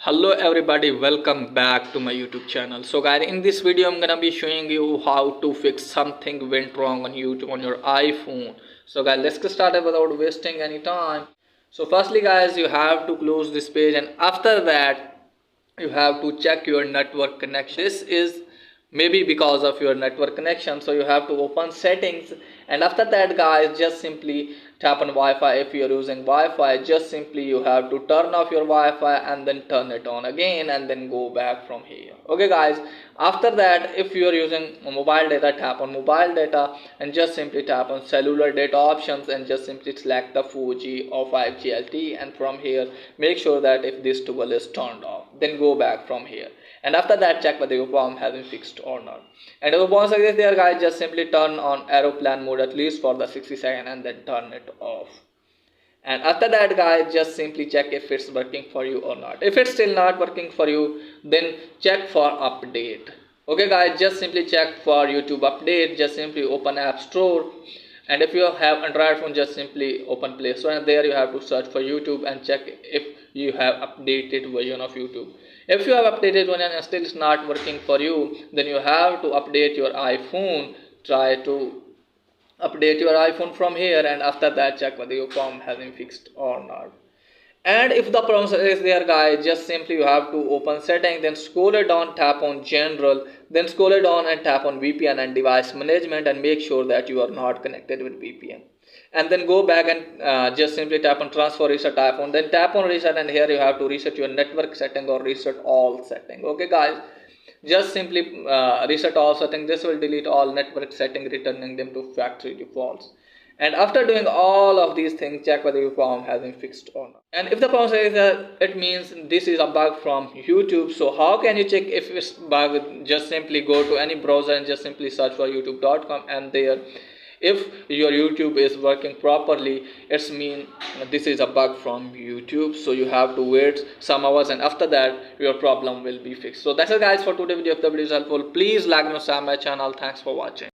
Hello everybody, welcome back to my YouTube channel. So guys, in this video I'm gonna be showing you how to fix something went wrong on YouTube on your iPhone. So guys, let's get started without wasting any time. So firstly guys, you have to close this page, and after that you have to check your network connection. This is maybe because of your network connection, so you have to open settings, and after that guys, just simply tap on Wi-Fi. If you are using Wi-Fi, just simply you have to turn off your Wi-Fi and then turn it on again, and then go back from here. Okay guys, after that, if you are using mobile data, tap on mobile data and just simply tap on cellular data options and just simply select the 4G or 5G LTE, and from here make sure that if this toggle is turned off, then go back from here, and after that check whether your problem has been fixed or not. And if once again there guys, just simply turn on aeroplane mode at least for the 60 seconds and then turn it off. And after that guys, just simply check if it's working for you or not. If it's still not working for you, then check for update. Okay guys, just simply check for YouTube update. Just simply open App Store, and if you have Android phone, just simply open Play Store, and there you have to search for YouTube and check if you have updated version of YouTube. If you have updated one and still it's not working for you, then you have to update your iPhone. Try to update your iPhone from here, and after that check whether your problem has been fixed or not. And if the problem is there guys, just simply you have to open settings, then scroll it down, tap on general, then scroll it down and tap on VPN and device management, and make sure that you are not connected with VPN. And then go back and just simply tap on transfer reset iPhone, then tap on reset, and here you have to reset your network setting or reset all setting. Okay guys, just simply reset all settings. This will delete all network settings, returning them to factory defaults. And after doing all of these things, check whether your problem has been fixed or not. And if the problem says that, it means this is a bug from YouTube. So how can you check if it's bug? Just simply go to any browser and just simply search for youtube.com, and there, if your YouTube is working properly, it's mean this is a bug from YouTube. So you have to wait some hours, and after that your problem will be fixed. So that's it guys for today's video. If the video is helpful, please like and subscribe my channel. Thanks for watching.